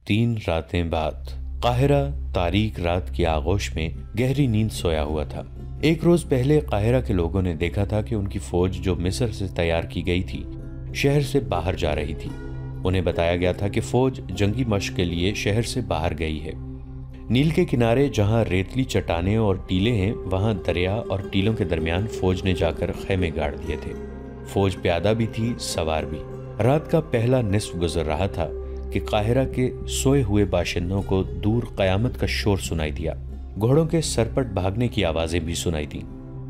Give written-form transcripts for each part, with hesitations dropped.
3 راتیں بعد قاہرہ تاریک رات کی آغوش میں گہری نیند سویا ہوا تھا۔ ایک روز پہلے قاہرہ کے لوگوں نے دیکھا تھا کہ ان کی فوج جو مصر سے تیار کی گئی تھی شہر سے باہر جا رہی تھی۔ انہیں بتایا گیا تھا کہ فوج جنگی مشق کے لیے شہر سے باہر گئی ہے۔ نیل کے کنارے جہاں ریتلی چٹانیں اور ٹیلے ہیں وہاں دریا اور ٹیلوں کے درمیان فوج نے جا کر خیمے گاڑ دیے تھے۔ فوج پیادہ بھی تھی، سوار بھی۔ رات کا پہلا نصف گزر رہا تھا کہ قاہرہ کے سوئے ہوئے باشندوں کو دور قیامت کا شور سنائی دیا۔ گھوڑوں کے سرپٹ بھاگنے کی آوازیں بھی سنائی دیں۔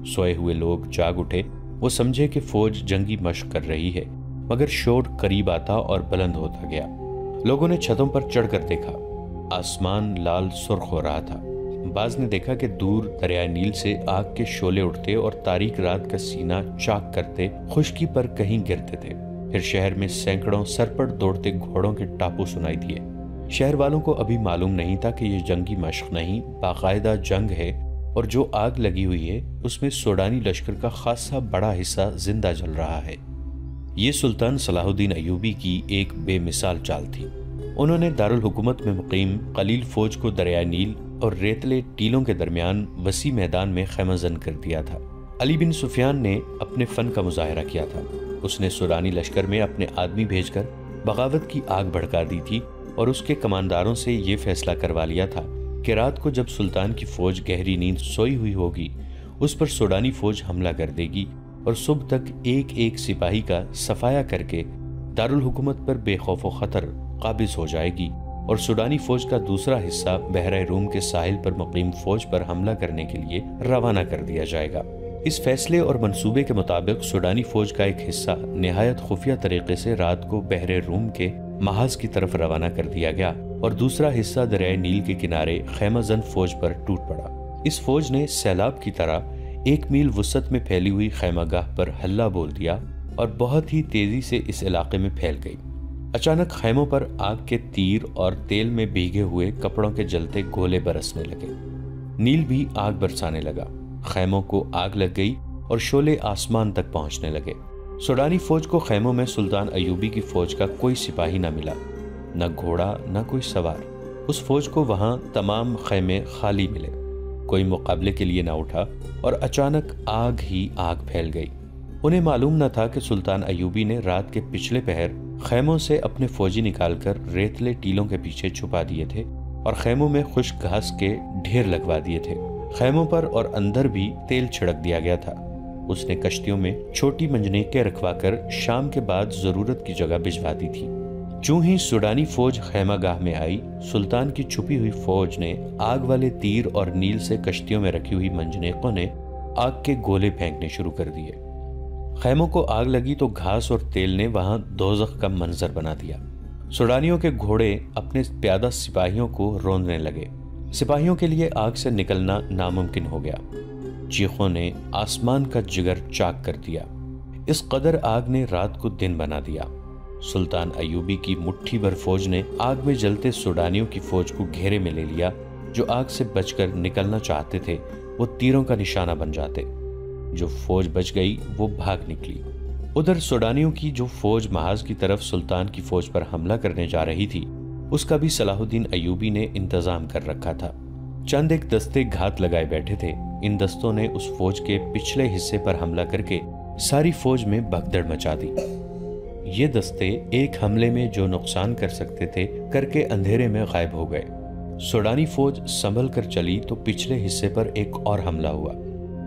سوئے ہوئے لوگ جاگ اٹھے۔ وہ سمجھے کہ فوج جنگی مشق کر رہی ہے، مگر شور قریب آتا اور بلند ہوتا گیا۔ لوگوں نے چھتوں پر چڑھ کر دیکھا۔ آسمان لال سرخ ہو رہا تھا۔ بعض نے دیکھا کہ دور دریائے نیل سے آگ کے شعلے اٹھتے اور تاریک رات کا سینہ چاک کرتے خشکی پر کہیں گرتے تھے۔ پھر شہر میں سینکڑوں سرپٹ دوڑتے گھوڑوں کے ٹاپو سنائی دیے۔ شہر والوں کو ابھی معلوم نہیں تھا کہ یہ جنگی مشق نہیں، باقاعدہ جنگ ہے، اور جو آگ لگی ہوئی ہے اس میں سوڈانی لشکر کا خاصا بڑا حصہ زندہ جل رہا ہے۔ یہ سلطان صلاح الدین ایوبی کی ایک بے مثال چال تھی۔ انہوں نے دارالحکومت میں مقیم قلیل فوج کو دریائے نیل اور ریتلے ٹیلوں کے درمیان وسیع میدان میں خیمہ زن کر دیا تھا۔ علی بن سفیان نے اپنے فن کا مظاہرہ کیا تھا۔ اس نے سورانی لشکر میں اپنے آدمی بھیج کر بغاوت کی آگ بھڑکا دی تھی اور اس کے کمانداروں سے یہ فیصلہ کروا لیا تھا کہ رات کو جب سلطان کی فوج گہری نیند سوئی ہوئی ہوگی اس پر سوڈانی فوج حملہ کر دے گی اور صبح تک ایک ایک سپاہی کا صفایا کر کے دارالحکومت پر بے خوف و خطر قابض ہو جائے گی اور سوڈانی فوج کا دوسرا حصہ بحیرہ روم کے ساحل پر مقیم فوج پر حملہ کرنے کے لیے روانہ کر دیا جائے گا۔ اس فیصلے اور منصوبے کے مطابق سوڈانی فوج کا ایک حصہ نہایت خفیہ طریقے سے رات کو بحیرہ روم کے محاذ کی طرف روانہ کر دیا گیا اور دوسرا حصہ دریائے نیل کے کنارے خیمہ زن فوج پر ٹوٹ پڑا۔ اس فوج نے سیلاب کی طرح 1 میل وسعت میں پھیلی ہوئی خیمہ گاہ پر ہلہ بول دیا اور بہت ہی تیزی سے اس علاقے میں پھیل گئی۔ اچانک خیموں پر آگ کے تیر اور تیل میں بھیگے ہوئے کپڑوں کے جلتے گولے برسنے لگے۔ نیل بھی آگ برسانے لگا۔ خیموں کو آگ لگ گئی اور شعلے آسمان تک پہنچنے لگے۔ سوڈانی فوج کو خیموں میں سلطان ایوبی کی فوج کا کوئی سپاہی نہ ملا، نہ گھوڑا نہ کوئی سوار۔ اس فوج کو وہاں تمام خیمے خالی ملے، کوئی مقابلے کے لیے نہ اٹھا اور اچانک آگ ہی آگ پھیل گئی۔ انہیں معلوم نہ تھا کہ سلطان ایوبی نے رات کے پچھلے پہر خیموں سے اپنے فوجی نکال کر ریتلے ٹیلوں کے پیچھے چھپا دیے تھے اور خیموں میں خشک گھاس کے ڈھیر لگوا دیے تھے۔ خیموں پر اور اندر بھی تیل چھڑک دیا گیا تھا۔ اس نے کشتیوں میں چھوٹی منجنیقیں رکھوا کر شام کے بعد ضرورت کی جگہ بھجوا دی تھی۔ چوں ہی سوڈانی فوج خیمہ گاہ میں آئی، سلطان کی چھپی ہوئی فوج نے آگ والے تیر اور نیل سے کشتیوں میں رکھی ہوئی منجنیقوں نے آگ کے گولے پھینکنے شروع کر دیے۔ خیموں کو آگ لگی تو گھاس اور تیل نے وہاں دوزخ کا منظر بنا دیا۔ سوڈانیوں کے گھوڑے اپنے پیادہ سپاہیوں کو روندنے لگے۔ سپاہیوں کے لیے آگ سے نکلنا ناممکن ہو گیا۔ چیخوں نے آسمان کا جگر چاک کر دیا۔ اس قدر آگ نے رات کو دن بنا دیا۔ سلطان ایوبی کی مٹھی بھر فوج نے آگ میں جلتے سوڈانیوں کی فوج کو گھیرے میں لے لیا۔ جو آگ سے بچ کر نکلنا چاہتے تھے وہ تیروں کا نشانہ بن جاتے۔ جو فوج بچ گئی وہ بھاگ نکلی۔ ادھر سوڈانیوں کی جو فوج محاذ کی طرف سلطان کی فوج پر حملہ کرنے جا رہی تھی اس کا بھی صلاح الدین ایوبی نے انتظام کر رکھا تھا۔ چند ایک دستے گھات لگائے بیٹھے تھے۔ ان دستوں نے اس فوج کے پچھلے حصے پر حملہ کر کے ساری فوج میں بھگدڑ مچا دی۔ یہ دستے ایک حملے میں جو نقصان کر سکتے تھے کر کے اندھیرے میں غائب ہو گئے۔ سوڈانی فوج سنبھل کر چلی تو پچھلے حصے پر ایک اور حملہ ہوا۔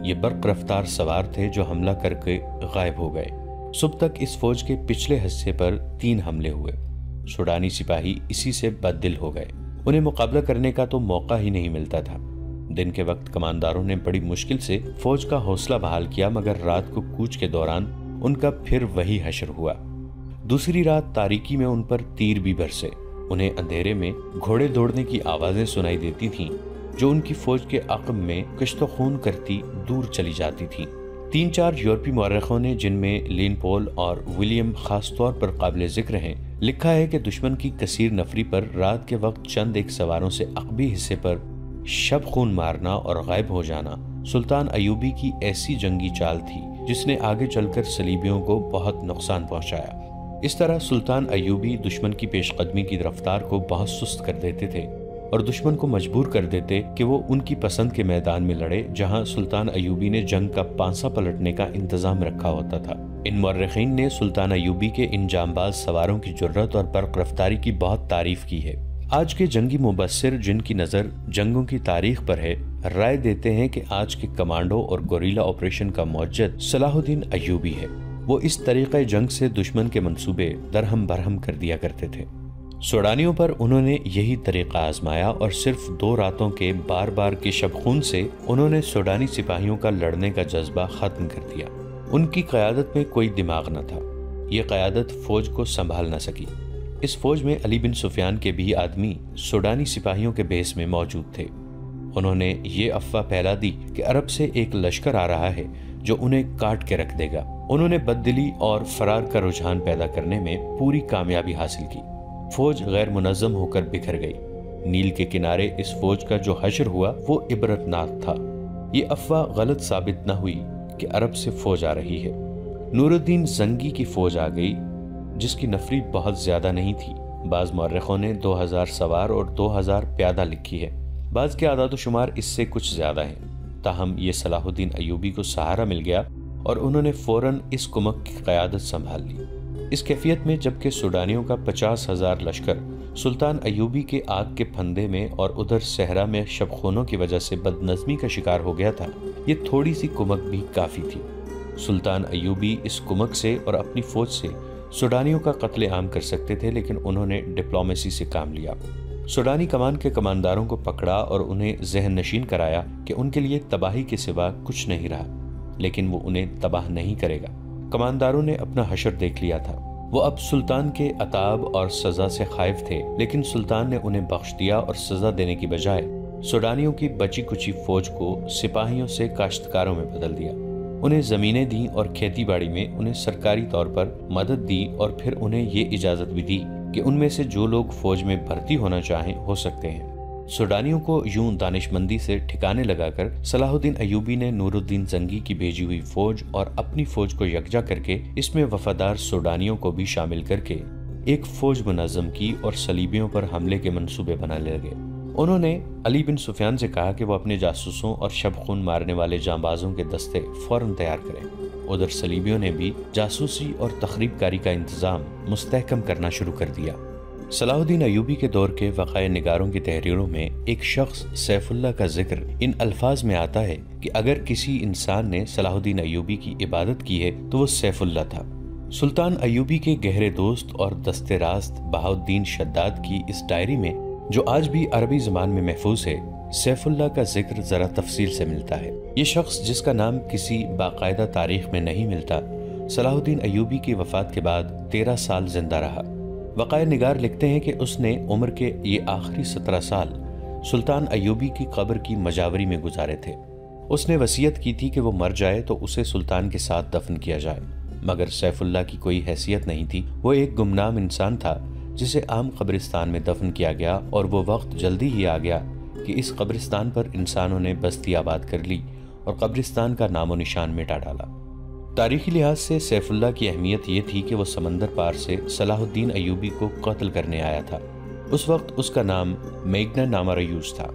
یہ برق رفتار سوار تھے جو حملہ کر کے غائب ہو گئے۔ صبح تک اس فوج کے پچھلے حصے پر 3 حملے ہوئے۔ سوڈانی سپاہی اسی سے بد دل ہو گئے۔ انہیں مقابلہ کرنے کا تو موقع ہی نہیں ملتا تھا۔ دن کے وقت کمانداروں نے بڑی مشکل سے فوج کا حوصلہ بحال کیا، مگر رات کو کوچ کے دوران ان کا پھر وہی حشر ہوا۔ دوسری رات تاریکی میں ان پر تیر بھی برسے۔ انہیں اندھیرے میں گھوڑے دوڑنے کی آوازیں سنائی دیتی تھیں جو ان کی فوج کے عقب میں کشت و خون کرتی دور چلی جاتی تھیں۔ 3-4 یورپی مورخوں نے، جن میں لین پول اور ولیم خاص طور پر قابل ذکر ہیں، لکھا ہے کہ دشمن کی کثیر نفری پر رات کے وقت چند ایک سواروں سے عقبی حصے پر شب خون مارنا اور غائب ہو جانا سلطان ایوبی کی ایسی جنگی چال تھی جس نے آگے چل کر صلیبیوں کو بہت نقصان پہنچایا۔ اس طرح سلطان ایوبی دشمن کی پیش قدمی کی رفتار کو بہت سست کر دیتے تھے اور دشمن کو مجبور کر دیتے کہ وہ ان کی پسند کے میدان میں لڑے جہاں سلطان ایوبی نے جنگ کا پانسا پلٹنے کا انتظام رکھا ہوتا تھا۔ ان مورخین نے سلطان ایوبی کے ان جانباز سواروں کی جرت اور برق رفتاری کی بہت تعریف کی ہے۔ آج کے جنگی مبصر جن کی نظر جنگوں کی تاریخ پر ہے، رائے دیتے ہیں کہ آج کے کمانڈو اور گوریلا آپریشن کا موجد صلاح الدین ایوبی ہے۔ وہ اس طریقہ جنگ سے دشمن کے منصوبے درہم برہم کر دیا کرتے تھے۔ سوڈانیوں پر انہوں نے یہی طریقہ آزمایا اور صرف 2 راتوں کے بار بار کے شبخون سے انہوں نے سوڈانی سپاہیوں کا لڑنے کا جذبہ ختم کر دیا۔ ان کی قیادت میں کوئی دماغ نہ تھا، یہ قیادت فوج کو سنبھال نہ سکی۔ اس فوج میں علی بن سفیان کے بھی آدمی سوڈانی سپاہیوں کے بیس میں موجود تھے۔ انہوں نے یہ افواہ پھیلا دی کہ عرب سے ایک لشکر آ رہا ہے جو انہیں کاٹ کے رکھ دے گا۔ انہوں نے بددلی اور فرار کا رجحان پیدا کرنے میں پوری کامیابی حاصل کی۔ فوج غیر منظم ہو کر بکھر گئی۔ نیل کے کنارے اس فوج کا جو حشر ہوا وہ عبرتناک تھا۔ یہ افواہ غلط ثابت نہ ہوئی کہ عرب سے فوج آ رہی ہے۔ نور الدین زنگی کی فوج آ گئی جس کی نفری بہت زیادہ نہیں تھی۔ بعض مورخوں نے 2000 سوار اور 2000 پیادہ لکھی ہے، بعض کے اعداد و شمار اس سے کچھ زیادہ ہیں۔ تاہم یہ صلاح الدین ایوبی کو سہارا مل گیا اور انہوں نے فوراً اس کمک کی قیادت سنبھال لی۔ اس کیفیت میں جبکہ سوڈانیوں کا 50,000 لشکر سلطان ایوبی کے آگ کے پھندے میں اور ادھر صحرا میں شبخونوں کی وجہ سے بد نظمی کا شکار ہو گیا تھا، یہ تھوڑی سی کمک بھی کافی تھی۔ سلطان ایوبی اس کمک سے اور اپنی فوج سے سوڈانیوں کا قتل عام کر سکتے تھے، لیکن انہوں نے ڈپلومیسی سے کام لیا۔ سوڈانی کمان کے کمانداروں کو پکڑا اور انہیں ذہن نشین کرایا کہ ان کے لیے تباہی کے سوا کچھ نہیں رہا، لیکن وہ انہیں تباہ نہیں کرے گا۔ کمانداروں نے اپنا حشر دیکھ لیا تھا۔ وہ اب سلطان کے عتاب اور سزا سے خائف تھے، لیکن سلطان نے انہیں بخش دیا اور سزا دینے کی بجائے سوڈانیوں کی بچی کچی فوج کو سپاہیوں سے کاشتکاروں میں بدل دیا۔ انہیں زمینیں دیں اور کھیتی باڑی میں انہیں سرکاری طور پر مدد دی اور پھر انہیں یہ اجازت بھی دی کہ ان میں سے جو لوگ فوج میں بھرتی ہونا چاہیں ہو سکتے ہیں۔ سوڈانیوں کو یوں دانش مندی سے ٹھکانے لگا کر صلاح الدین ایوبی نے نور الدین زنگی کی بھیجی ہوئی فوج اور اپنی فوج کو یکجا کر کے اس میں وفادار سوڈانیوں کو بھی شامل کر کے ایک فوج منظم کی اور صلیبیوں پر حملے کے منصوبے بنانے لگے۔ انہوں نے علی بن سفیان سے کہا کہ وہ اپنے جاسوسوں اور شب خون مارنے والے جانبازوں کے دستے فوراً تیار کریں۔ ادھر صلیبیوں نے بھی جاسوسی اور تخریب کاری کا انتظام مستحکم کرنا شروع کر دیا۔ صلاح الدین ایوبی کے دور کے وقائع نگاروں کی تحریروں میں ایک شخص سیف اللہ کا ذکر ان الفاظ میں آتا ہے کہ اگر کسی انسان نے صلاح الدین ایوبی کی عبادت کی ہے تو وہ سیف اللہ تھا۔ سلطان ایوبی کے گہرے دوست اور دست راست بہاؤالدین شداد کی اس ڈائری میں جو آج بھی عربی زبان میں محفوظ ہے، سیف اللہ کا ذکر ذرا تفصیل سے ملتا ہے۔ یہ شخص جس کا نام کسی باقاعدہ تاریخ میں نہیں ملتا، صلاح الدین ایوبی کی وفات کے بعد 13 سال زندہ رہا۔ وقائع نگار لکھتے ہیں کہ اس نے عمر کے یہ آخری 17 سال سلطان ایوبی کی قبر کی مجاوری میں گزارے تھے۔ اس نے وصیت کی تھی کہ وہ مر جائے تو اسے سلطان کے ساتھ دفن کیا جائے، مگر سیف اللہ کی کوئی حیثیت نہیں تھی۔ وہ ایک گمنام انسان تھا جسے عام قبرستان میں دفن کیا گیا، اور وہ وقت جلدی ہی آ گیا کہ اس قبرستان پر انسانوں نے بستی آباد کر لی اور قبرستان کا نام و نشان مٹا ڈالا۔ تاریخی لحاظ سے سیف اللہ کی اہمیت یہ تھی کہ وہ سمندر پار سے صلاح الدین ایوبی کو قتل کرنے آیا تھا۔ اس وقت اس کا نام میگنا نامریوس تھا۔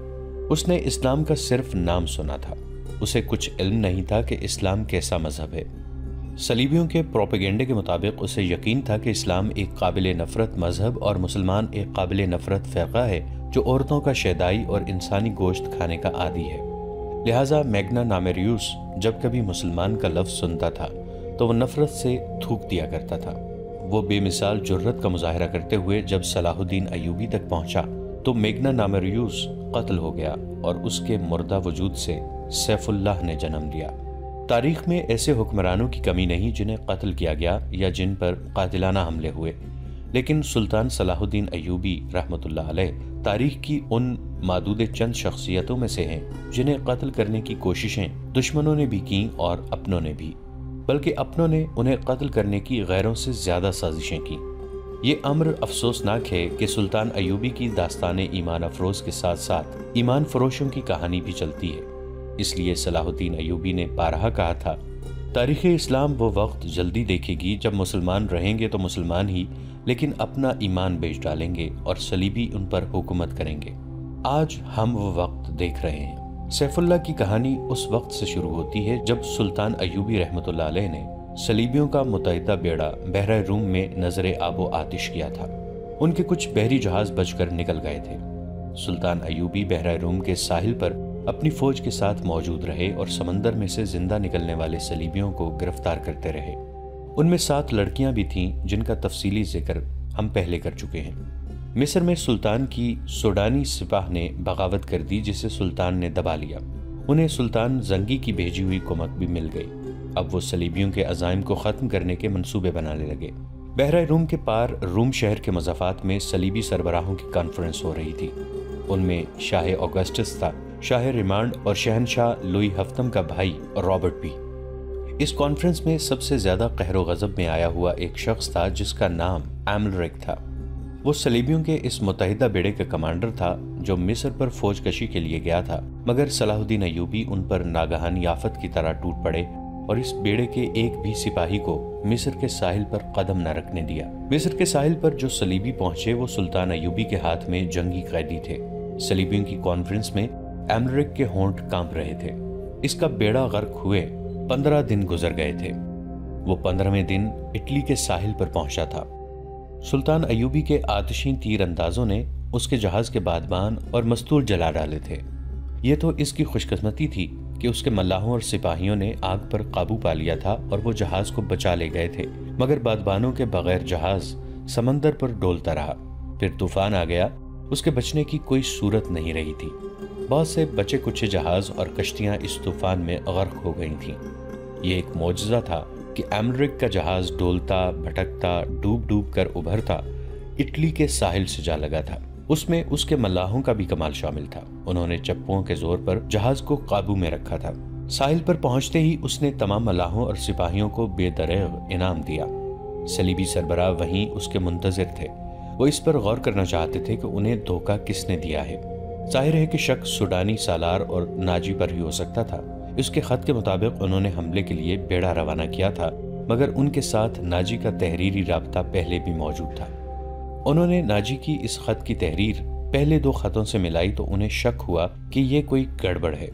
اس نے اسلام کا صرف نام سنا تھا، اسے کچھ علم نہیں تھا کہ اسلام کیسا مذہب ہے۔ صلیبیوں کے پروپیگنڈے کے مطابق اسے یقین تھا کہ اسلام ایک قابل نفرت مذہب اور مسلمان ایک قابل نفرت فرقہ ہے جو عورتوں کا شیدائی اور انسانی گوشت کھانے کا عادی ہے۔ لہٰذا میگنا نامریوس جب کبھی مسلمان کا لفظ سنتا تھا تو وہ نفرت سے تھوک دیا کرتا تھا۔ وہ بے مثال جرت کا مظاہرہ کرتے ہوئے جب صلاح الدین ایوبی تک پہنچا تو میگنا نامریوس قتل ہو گیا اور اس کے مردہ وجود سے سیف اللہ نے جنم لیا۔ تاریخ میں ایسے حکمرانوں کی کمی نہیں جنہیں قتل کیا گیا یا جن پر قاتلانہ حملے ہوئے، لیکن سلطان صلاح الدین ایوبی رحمۃ اللہ علیہ تاریخ کی ان معدود چند شخصیتوں میں سے ہیں جنہیں قتل کرنے کی کوششیں دشمنوں نے بھی کیں اور اپنوں نے بھی، بلکہ اپنوں نے انہیں قتل کرنے کی غیروں سے زیادہ سازشیں کی۔ یہ امر افسوسناک ہے کہ سلطان ایوبی کی داستان ایمان افروز کے ساتھ ساتھ ایمان فروشوں کی کہانی بھی چلتی ہے۔ اس لیے صلاح الدین ایوبی نے بارہا کہا تھا، تاریخ اسلام وہ وقت جلدی دیکھے گی جب مسلمان رہیں گے تو مسلمان ہی، لیکن اپنا ایمان بیچ ڈالیں گے اور صلیبی ان پر حکومت کریں گے۔ آج ہم وہ وقت دیکھ رہے ہیں۔ سیف اللہ کی کہانی اس وقت سے شروع ہوتی ہے جب سلطان ایوبی رحمۃ اللہ علیہ نے صلیبیوں کا متحدہ بیڑا بحرہ روم میں نظر آب و آتش کیا تھا۔ ان کے کچھ بحری جہاز بچ کر نکل گئے تھے۔ سلطان ایوبی بحرہ روم کے ساحل پر اپنی فوج کے ساتھ موجود رہے اور سمندر میں سے زندہ نکلنے والے صلیبیوں کو گرفتار کرتے رہے۔ ان میں 7 لڑکیاں بھی تھیں جن کا تفصیلی ذکر ہم پہلے کر چکے ہیں۔ مصر میں سلطان کی سوڈانی سپاہ نے بغاوت کر دی جسے سلطان نے دبا لیا۔ انہیں سلطان زنگی کی بھیجی ہوئی کمک بھی مل گئی۔ اب وہ صلیبیوں کے عزائم کو ختم کرنے کے منصوبے بنانے لگے۔ بحرہ روم کے پار روم شہر کے مضافات میں صلیبی سربراہوں کی کانفرنس ہو رہی تھی۔ ان میں شاہ اوگسٹس تھا، شاہ ریمانڈ اور شہنشاہ لوئی ہفتم کا بھائی رابرٹ بھی۔ اس کانفرنس میں سب سے زیادہ قہر و غضب میں آیا ہوا ایک شخص تھا جس کا نام ایملرک تھا۔ وہ صلیبیوں کے اس متحدہ بیڑے کا کمانڈر تھا جو مصر پر فوج کشی کے لیے گیا تھا، مگر صلاح الدین ایوبی ان پر ناگہانی آفت کی طرح ٹوٹ پڑے اور اس بیڑے کے ایک بھی سپاہی کو مصر کے ساحل پر قدم نہ رکھنے دیا۔ مصر کے ساحل پر جو صلیبی پہنچے وہ سلطان ایوبی کے ہاتھ میں جنگی قیدی تھے۔ صلیبیوں کی کانفرنس میں ایملرک کے ہونٹ کانپ رہے تھے۔ اس کا بیڑا غرق ہوئے 15 دن گزر گئے تھے۔ وہ 15ویں دن اٹلی کے ساحل پر پہنچا تھا۔ سلطان ایوبی کے آتشین تیر اندازوں نے اس کے جہاز کے بادبان اور مستور جلا ڈالے تھے۔ یہ تو اس کی خوش قسمتی تھی کہ اس کے ملاحوں اور سپاہیوں نے آگ پر قابو پا لیا تھا اور وہ جہاز کو بچا لے گئے تھے، مگر بادبانوں کے بغیر جہاز سمندر پر ڈولتا رہا۔ پھر طوفان آ گیا، اس کے بچنے کی کوئی صورت نہیں رہی تھی۔ بہت سے بچے کچے جہاز اور کشتیاں اس طوفان میں غرق ہو گئی تھیں۔ یہ ایک معجزہ تھا کہ ایملرک کا جہاز ڈولتا، بھٹکتا، ڈوب ڈوب کر ابھرتا اٹلی کے ساحل سے جا لگا تھا۔ اس میں اس کے ملاحوں کا بھی کمال شامل تھا۔ انہوں نے چپوں کے زور پر جہاز کو قابو میں رکھا تھا۔ ساحل پر پہنچتے ہی اس نے تمام ملاحوں اور سپاہیوں کو بے دریغ انعام دیا۔ صلیبی سربراہ وہیں اس کے منتظر تھے۔ وہ اس پر غور کرنا چاہتے تھے کہ انہیں دھوکہ کس نے دیا ہے۔ ظاہر ہے کہ شک سوڈانی سالار اور ناجی پر ہی ہو سکتا تھا۔ اس کے خط کے مطابق انہوں نے حملے کے لیے بیڑا روانہ کیا تھا، مگر ان کے ساتھ ناجی کا تحریری رابطہ پہلے بھی موجود تھا۔ انہوں نے ناجی کی اس خط کی تحریر پہلے 2 خطوں سے ملائی تو انہیں شک ہوا کہ یہ کوئی گڑبڑ ہے۔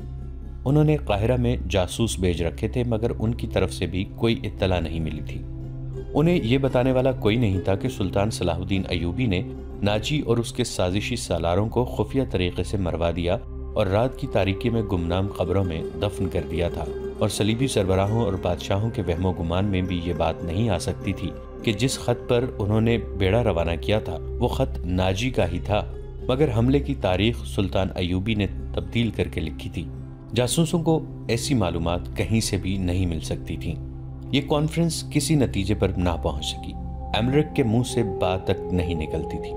انہوں نے قاہرہ میں جاسوس بھیج رکھے تھے، مگر ان کی طرف سے بھی کوئی اطلاع نہیں ملی تھی۔ انہیں یہ بتانے والا کوئی نہیں تھا کہ سلطان صلاح الدین ایوبی نے ناجی اور اس کے سازشی سالاروں کو خفیہ طریقے سے مروا دیا اور رات کی تاریکی میں گمنام قبروں میں دفن کر دیا تھا، اور صلیبی سربراہوں اور بادشاہوں کے وہم و گمان میں بھی یہ بات نہیں آ سکتی تھی کہ جس خط پر انہوں نے بیڑا روانہ کیا تھا وہ خط ناجی کا ہی تھا، مگر حملے کی تاریخ سلطان ایوبی نے تبدیل کر کے لکھی تھی۔ جاسوسوں کو ایسی معلومات کہیں سے بھی نہیں مل سکتی تھیں۔ یہ کانفرنس کسی نتیجے پر نہ پہنچ سکی۔ ایملرک کے منہ سے بات تک نہیں نکلتی تھی۔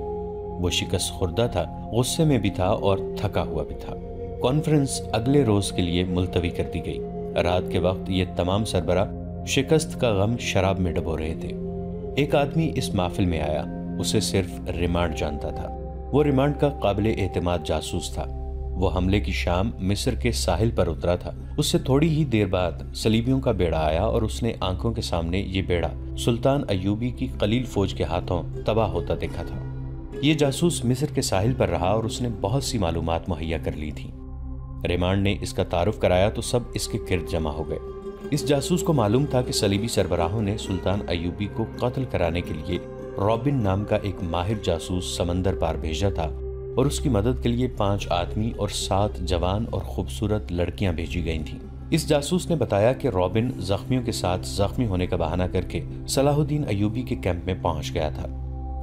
وہ شکست خوردہ تھا، غصے میں بھی تھا اور تھکا ہوا بھی تھا۔ کانفرنس اگلے روز کے لیے ملتوی کر دی گئی۔ رات کے وقت یہ تمام سربراہ شکست کا غم شراب میں ڈبو رہے تھے۔ ایک آدمی اس محفل میں آیا، اسے صرف ریمانڈ جانتا تھا۔ وہ ریمانڈ کا قابل اعتماد جاسوس تھا۔ وہ حملے کی شام مصر کے ساحل پر اترا تھا۔ اس سے تھوڑی ہی دیر بعد صلیبیوں کا بیڑا آیا اور اس نے آنکھوں کے سامنے یہ بیڑا سلطان ایوبی کی قلیل فوج کے ہاتھوں تباہ ہوتا دیکھا تھا۔ یہ جاسوس مصر کے ساحل پر رہا اور اس نے بہت سی معلومات مہیا کر لی تھی۔ ریمانڈ نے اس کا تعارف کرایا تو سب اس کے گرد جمع ہو گئے۔ اس جاسوس کو معلوم تھا کہ صلیبی سربراہوں نے سلطان ایوبی کو قتل کرانے کے لیے رابن نام کا ایک ماہر جاسوس سمندر پار بھیجا تھا، اور اس کی مدد کے لیے 5 آدمی اور 7 جوان اور خوبصورت لڑکیاں بھیجی گئی تھیں۔ اس جاسوس نے بتایا کہ رابن زخمیوں کے ساتھ زخمی ہونے کا بہانہ کر کے صلاح الدین ایوبی کے کیمپ میں پہنچ گیا تھا۔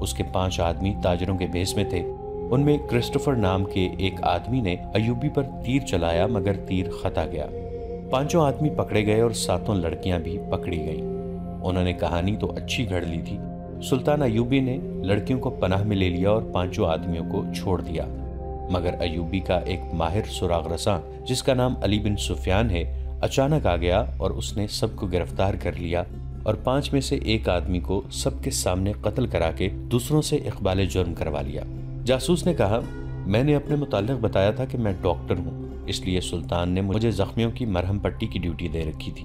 اس کے 5 آدمی تاجروں کے بھیس میں تھے۔ ان میں کرسٹوفر نام کے ایک آدمی نے ایوبی پر تیر چلایا، مگر تیر خطا گیا۔ 5 آدمی پکڑے گئے اور 7 لڑکیاں بھی پکڑی گئیں۔ انہوں نے کہانی تو اچھی گھڑ لی تھی۔ سلطان ایوبی نے لڑکیوں کو پناہ میں لے لیا اور 5 آدمیوں کو چھوڑ دیا، مگر ایوبی کا ایک ماہر سراغ رساں جس کا نام علی بن سفیان ہے اچانک آ گیا اور اس نے سب کو گرفتار کر لیا اور 5 میں سے ایک آدمی کو سب کے سامنے قتل کرا کے دوسروں سے اقبال جرم کروا لیا۔ جاسوس نے کہا، میں نے اپنے متعلق بتایا تھا کہ میں ڈاکٹر ہوں، اس لیے سلطان نے مجھے زخمیوں کی مرہم پٹی کی ڈیوٹی دے رکھی تھی۔